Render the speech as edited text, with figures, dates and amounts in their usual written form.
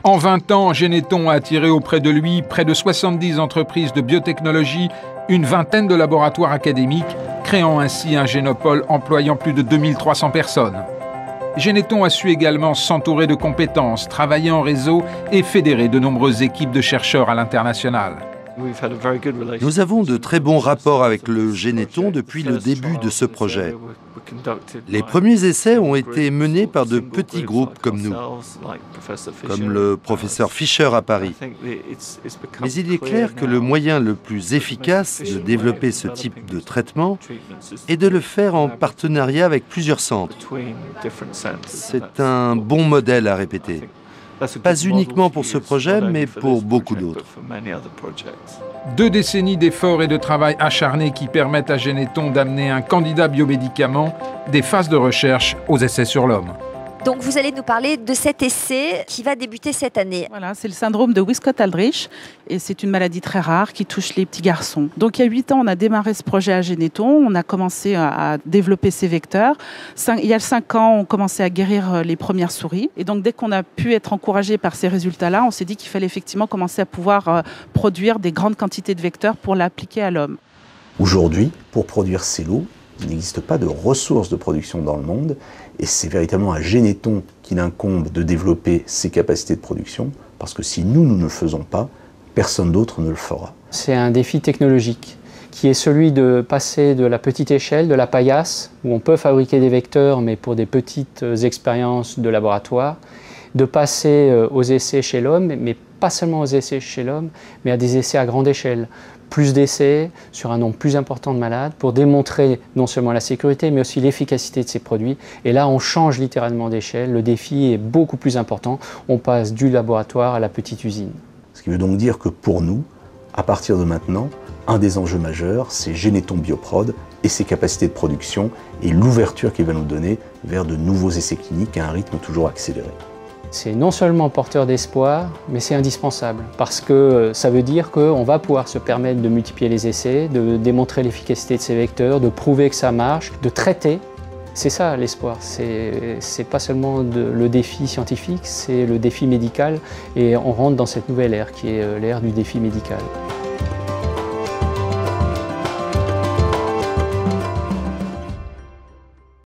En 20 ans, Généthon a attiré auprès de lui près de 70 entreprises de biotechnologie, une vingtaine de laboratoires académiques, créant ainsi un génopole employant plus de 2300 personnes. Généthon a su également s'entourer de compétences, travailler en réseau et fédérer de nombreuses équipes de chercheurs à l'international. Nous avons de très bons rapports avec le Généthon depuis le début de ce projet. Les premiers essais ont été menés par de petits groupes comme nous, comme le professeur Fischer à Paris. Mais il est clair que le moyen le plus efficace de développer ce type de traitement est de le faire en partenariat avec plusieurs centres. C'est un bon modèle à répéter. Pas uniquement pour ce projet, mais pour beaucoup d'autres. 2 décennies d'efforts et de travail acharné qui permettent à Généthon d'amener un candidat biomédicament des phases de recherche aux essais sur l'homme. Donc vous allez nous parler de cet essai qui va débuter cette année. Voilà, c'est le syndrome de Wiskott-Aldrich et c'est une maladie très rare qui touche les petits garçons. Donc il y a 8 ans, on a démarré ce projet à Généthon, on a commencé à développer ces vecteurs. Il y a 5 ans, on commençait à guérir les premières souris. Et donc dès qu'on a pu être encouragé par ces résultats-là, on s'est dit qu'il fallait effectivement commencer à pouvoir produire des grandes quantités de vecteurs pour l'appliquer à l'homme. Aujourd'hui, pour produire ces lots, il n'existe pas de ressources de production dans le monde et c'est véritablement à Généthon qu'il incombe de développer ses capacités de production parce que si nous ne le faisons pas, personne d'autre ne le fera. C'est un défi technologique qui est celui de passer de la petite échelle, de la paillasse, où on peut fabriquer des vecteurs mais pour des petites expériences de laboratoire, de passer aux essais chez l'homme, mais pas seulement aux essais chez l'homme, mais à des essais à grande échelle. Plus d'essais sur un nombre plus important de malades pour démontrer non seulement la sécurité mais aussi l'efficacité de ces produits. Et là, on change littéralement d'échelle. Le défi est beaucoup plus important. On passe du laboratoire à la petite usine. Ce qui veut donc dire que pour nous, à partir de maintenant, un des enjeux majeurs, c'est Généthon Bioprod et ses capacités de production et l'ouverture qu'il va nous donner vers de nouveaux essais cliniques à un rythme toujours accéléré. C'est non seulement porteur d'espoir, mais c'est indispensable parce que ça veut dire qu'on va pouvoir se permettre de multiplier les essais, de démontrer l'efficacité de ces vecteurs, de prouver que ça marche, de traiter. C'est ça l'espoir, c'est pas seulement le défi scientifique, c'est le défi médical et on rentre dans cette nouvelle ère qui est l'ère du défi médical.